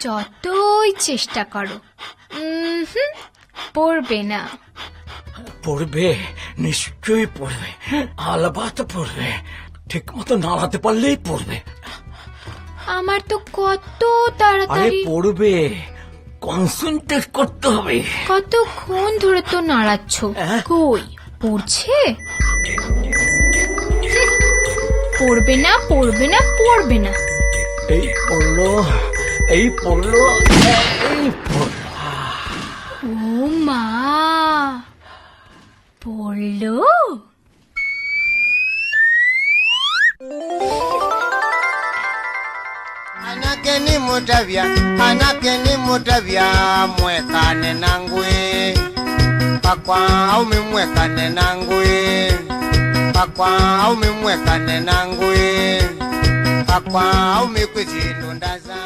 যতই চেষ্টা করো পড়বে না। পড়বে, নিশ্চয়ই পড়বে, আলবাত পড়বে। ঠিক মতো নাড়াতে পারলেই পড়বে। আমার তো কত আরে তাড়াতাড়ি পড়বে, কনসেন্ট্রেট করতে হবে। কতক্ষণ ধরে তো নাড়াচ্ছ, কই পড়ছে? পড়বে না পড়বে না পড়বে না। এই পড়লো, এই পড়লো, এই পড়লো। ও মা, পড়লো? Anakeni mutavya mwekane nangwe pakwa aume mwekane nangwe pakwa aume mwekane nangwe pakwa aume kwizindu ndaza